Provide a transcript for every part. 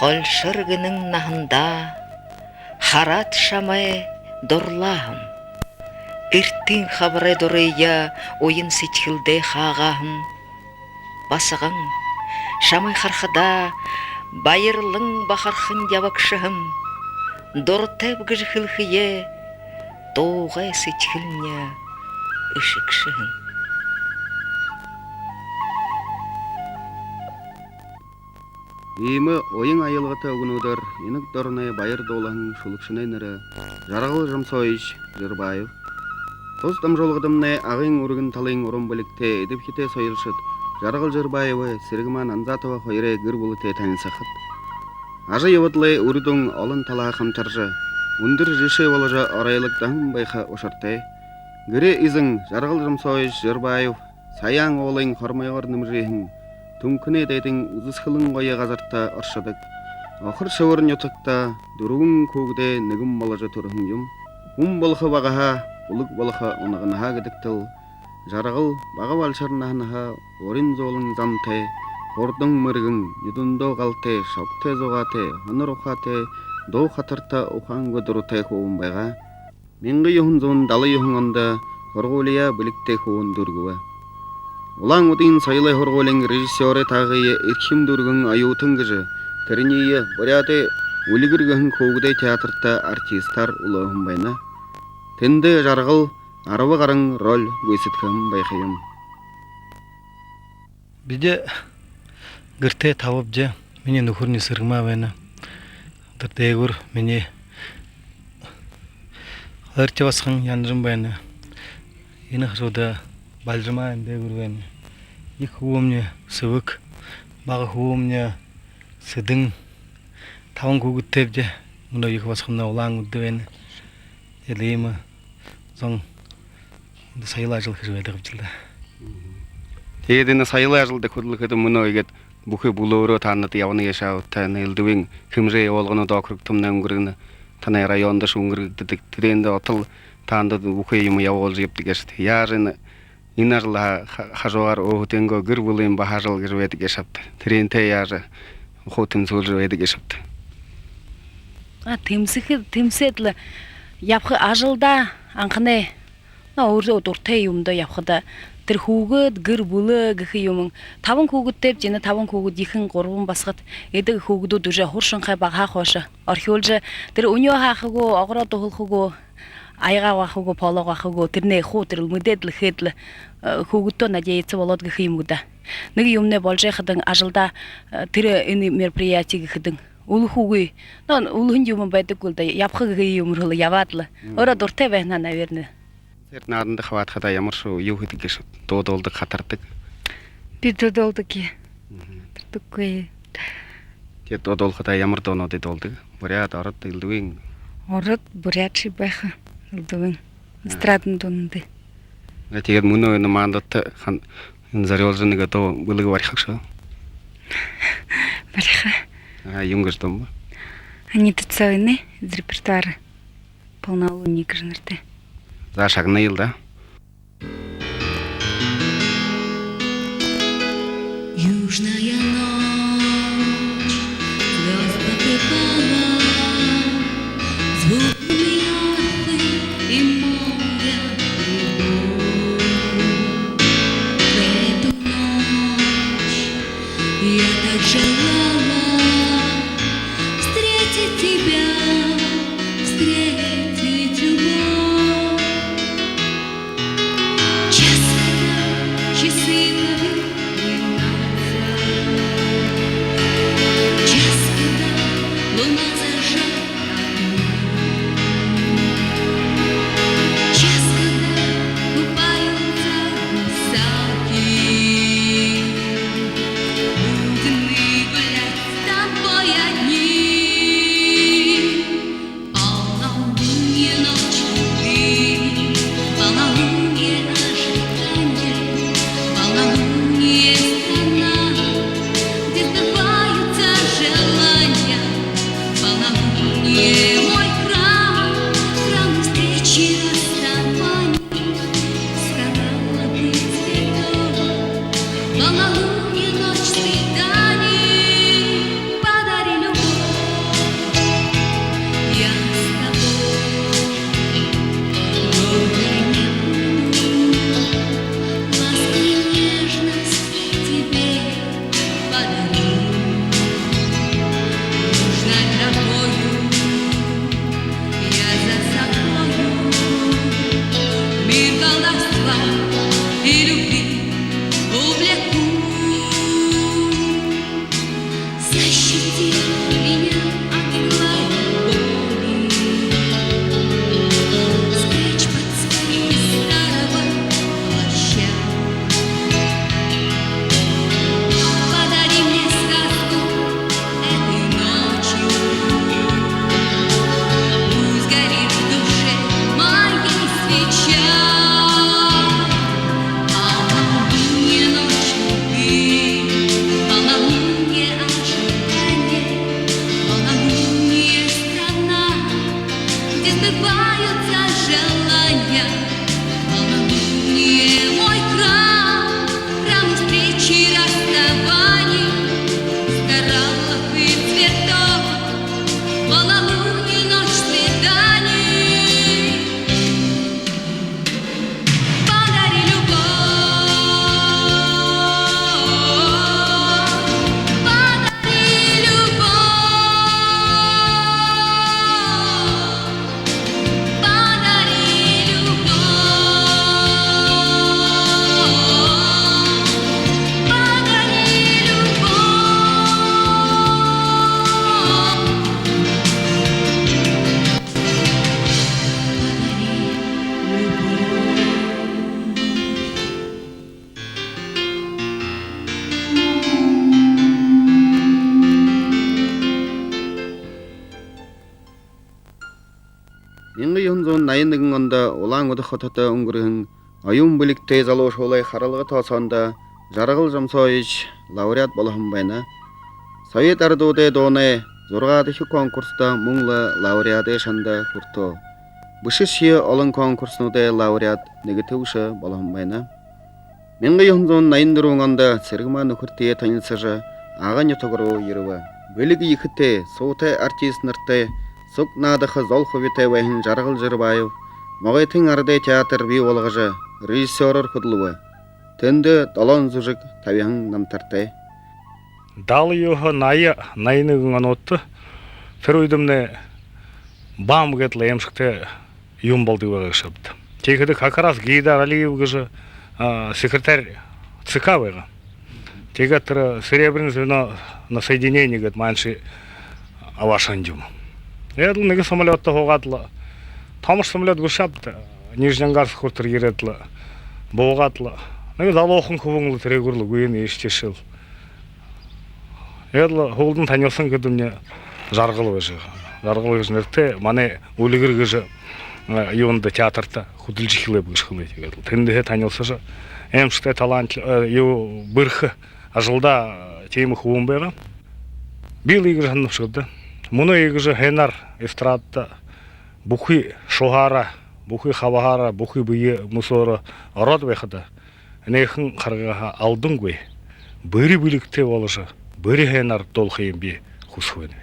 Холшыргының нахында харат шамай дорлахым. Ирттин хабары дорыя ойын сетхилде хағахым. Басығың шамай хархада байырлың бахархын ябакшыхым. Дортеп гыжхылхые тоғай сетхилня ышыкшыхым. Ийми ойын айылғыта ұғынудар, енік дорынай байыр долағын шулықшынайныры, жарағыл жымсойш, Жырбаев. Тостам жолғыдымны ағын ұрығын талайын ұрын білікте едіп кете сойылшыд, жарағыл Жырбаевы Сергіман Анзатова қойре гір бұлыте танысақыд. Ажы евыдлы ұрыдың олын талаға қамчаржы, ұндыр жеші олыжы орайлықтағын байқа ошартай. Гіре изің жарағыл жымсойш, Жырбаев, саяң олың қормайғыр нымжейхін, Түмкіне дәйдің ұзысқылың қойы ғазарта ұршадық. Ақыр шауырын йотықта, дүруғын көгде нігім балажы тұрғын юм. Болқы бағаға, ұлық болқы онығынаға гедіктіл. Жарағыл баға балшарынағынаға, орын золың замте, ордың мұрғын, юдындо қалте, шапте зоғате, ғаныр оқате, до қатырта оқан көдірутай қуын байға. Менгі юхын зон далы юхын онда, ғырғолия білікте қуын дүргіва. Улаң удин сайлай хорголен режиссеры тағыйы эрхим дүргін аюутын гыжы, кірінейі бұряды өлігіргін көгідай театрта артистар ұлығын байна. Тенді жарғыл арабы қарың роль көсіткім байқайым. Биде гірте табып же, менен үхірні сырғыма байна. Дырдайгүр мене қаларте басқын янжым байна. Ені қыруда Бальжыма эмде көрген. Ик хуомне сывык, бағы хуомне сыдың, тавын көгіттеп же, мұна екі басқымна олаң үддівен. Елеймі, зоң сайыла жыл кірведі қып жылда. Тегедені сайыла жылда көділікеді мұна егет бұқы бұлуыры таныды явыны ешауы тәні елдівен кімжей олғыны да күріктімні үңгіргіні танай районда шуңгіргіді тіренді отыл таныды бұқы емі яу олжы епті кешті. Яжыны Инарла хажуар оғытенго гір бұлайын бахажыл кірведі кешапты. Тіренте яжы ұқытын сөлжіведі кешапты. Тымсетлі япқы ажылда аңқыны орды отыртай юмда япқыда тірхуғыд гір бұлы гіхі юмын. Табын көгіт деп, жені табын көгіт екін қорбын басқыд. Еді көгіду дүжі хоршынқай баға қошы. Археолжы тір үньо хақығы, ағыра тұғылқығы, айға вахуго поло вахуго тирне хотрил мыдедлы хедлы хугутто надеется волод гхимуда нык юмне болже хадың ажылда тире эни мероприятие хадың ул хугуй нон улун юм байты кулда япхы юмрылы яватлы ора дурте вехна наверное Сернадында хват хада ямыршу юхыты кеш додолды қатардык бир додолдыки туккой те додол хада ямыр доно де долды бурят арат илдуин орот бурячи баха илдуин страдын донды Тегед мұны өйні маңдатты хан зарелжыныға то бұлығы барихақшы? Бариха. Юмгаш дом ба? Они тацауины из репертуара полнолунник жнырты. За шагна ел, да? Южная ночь, звезды припала, звук миарфы и моря прибой. В эту ночь я так желала встретить тебя, встретить любовь. Часы час, когда луна ниген анда улаң уды хотата унгурын аюм биликте залош олай харалга тосонда жаргыл жамсойч лауреат болахым байна. Совет ардуде доне зургадыхы конкурста муңла лауреаты шанда хурто. Бышышье олон конкурснуде лауреат негативша болахым байна. Менге юнзон найндыруңанда сергма нөхөртие танылсажа ага нютогру йырва. Бөлігі екіте, соутай артист нырты, сұқ надықы золховите вәйін жарғыл жырбайып, моғайтың арды театр бей олғыжы, режиссерор құдылуы. Төнді долон зұжық тавияң намтарты. Далы йоға найынығын отты, фер өйдімне бам гетлі емшікте юм болды өғы шыпты. Текіді какарас Гейдар Алиев гыжы секретарь ЦК вайға. Тегаттыр серебряное звено на соединение, говорит, манши авашандюм. Я думаю, неге самолетта хогатлы. Тамыш самолет гушапты. Нижнеангарск хуртыр еретлы. Боғатлы. Неге залохын кубыңлы терегурлы гуен ештешіл. Я думаю, холдың танылсын кедімне жарғылы өжі. Жарғылы өжі нерте, мане өлігір гыжы юнда театрта худылжихилы бұғышқылы. Тенде танылсы жы. Эмшікте талант, ю бұрхы. Ажылда темі хуым бәға. Бил егір жанып шығыды. Мұны егірі хенар эстрадта бұқи шоғара, бұқи хавағара, бұқи бұйы мұсоры арад бәқыды. Нейхін қарғаға алдың көй. Бөрі бүлікте олыжы, бөрі хенар долқайын бе құсуын.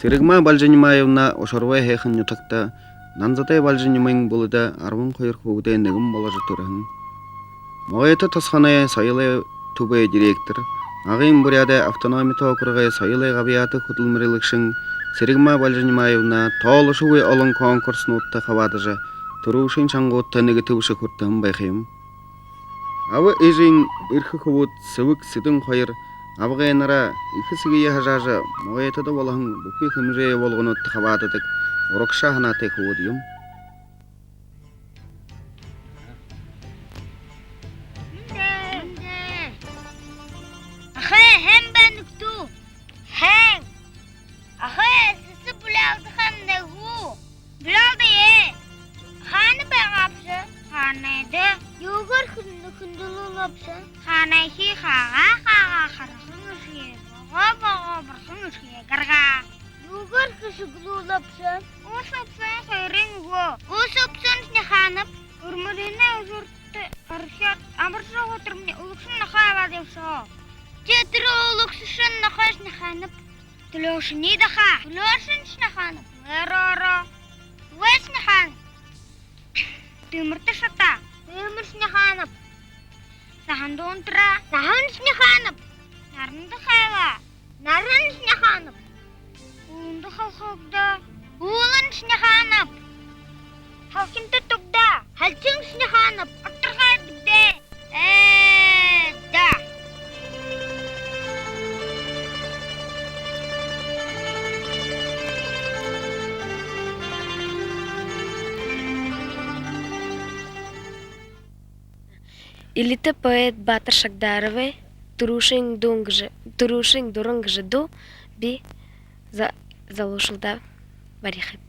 Сиригма Балжанимаевна ошорвай хехан ютакта нанзатай Балжанимаң булыда арвын койыр хугуде негім болажы турахын. Моғайты тосханай сайылай тубай директор, ағайын буряда автономия округай сайылай ғабияты худылмырылықшын Сиригма Балжанимаевна тоолышуы олон конкурсын утта хавадыжы турушын чаңғутта негативші хүртігін байқайым. Авы эжин ирхы хубут сывык сидын қойыр Абғайнара икісіге ехажажы моғайтыды болағын бұқи хымжайы болғын өтті қабадыдық ұрықша ғанаты қуыдыйым. Ахай, hem ben nüktu. Hem. Ахай, сысы бұлалды қамды ғу. Бұлалды е. Ханы бәң апшы. Nede? Yogur kündülü lapsın. Hanayki hağa karasın ışıya. Bağa barsın ışıya garga. Yogur küsüglü lapsın. O sapsın khairin go. O sapsın nehanıp. Urmudine uzurttu. Arşat amırsa oturmne uluksun nakava devso. Jetri uluksuşun nakaş nehanıp. Tülöşün nidaha. Tülöşün nehanıp. Eroro. Wes nehanıp. Тымырты шата, тымыр снеханып. Сахан донтра, сахан снеханып. Нарынды хайла, нарын снеханып. Улынды халхогда, улын снеханып. Халкинты тугда, халчың снеханып. Аттырға дүгде. Да. Илите поэт Батыр Шагдаровой Турушин дурыңгжы ду би залушылда барихет.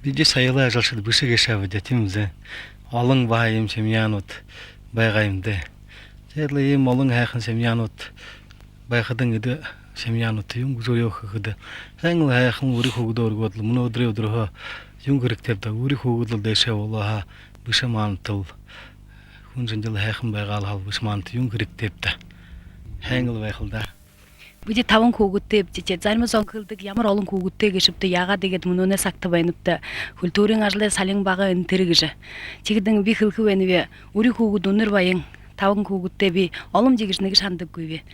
Биде сайылы ажалшыл бішіге шабы дәтімізі. Алың бағайым семьянут байғайымды. Жерлі ем олың әқын семьянут байқыдың еді семьянут юм güzel оқығыды. Әңіл әқын өрі қоғыды орғыдылы. Мұны өдірі өдіріға юм көріктепті. Өрі қоғыдылы дәші олаға бүші манытыл. Хүнжін жылы әқын байғалы бүші маныты юм көріктепті. Әңіл байқылда. Бүде тавын көгіттеп, зармы зоңқылдық ямар олың көгітте кешіпті, яға дегет мұнуына сақты байыныпты. Хүлтурин ажылы салың бағы үнтірігіжі. Тегідің бі қылқы вәніве, үрі көгіт үнір байың, тавын көгітте бі, олым дегішінігі шандық көйбе.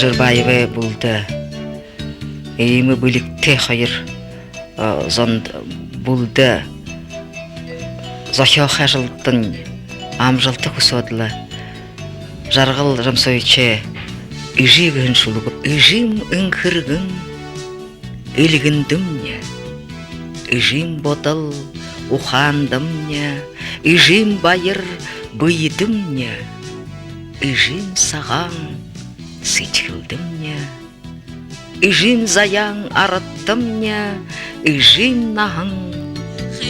Жырбаеве булды. Эймі бүлікте хайыр зонд булды. Зохё хажылтын амжылты кусодлы. Жарғыл жамсойче ижигін шулугы. Ижим үңкіргін илгіндімне. Ижим бодыл ухандымне. Ижим байыр быйдымне. Ижим саған сичхілдімне. Ижим заяң арыттымне. Ижим нахың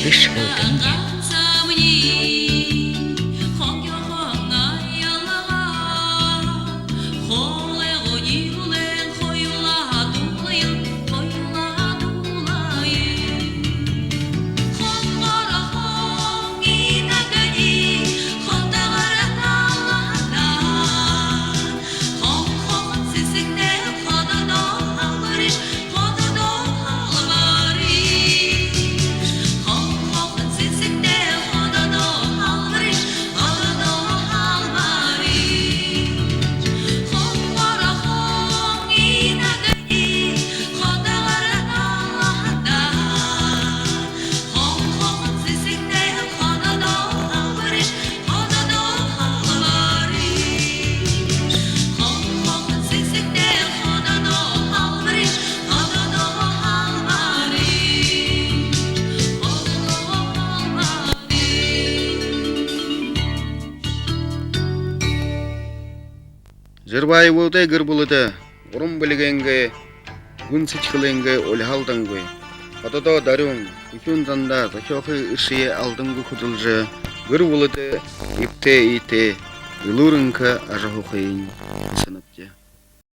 ишхілдімне. Жырбаевы гыр булыды. Урум билгенге, гүн сичкиленге олхалдангы. Хатото дарун, күн занда захёхы ишие алдыңгы кудылжы. Гыр булыды ипте ите, илурынка ажахухын сыныпте.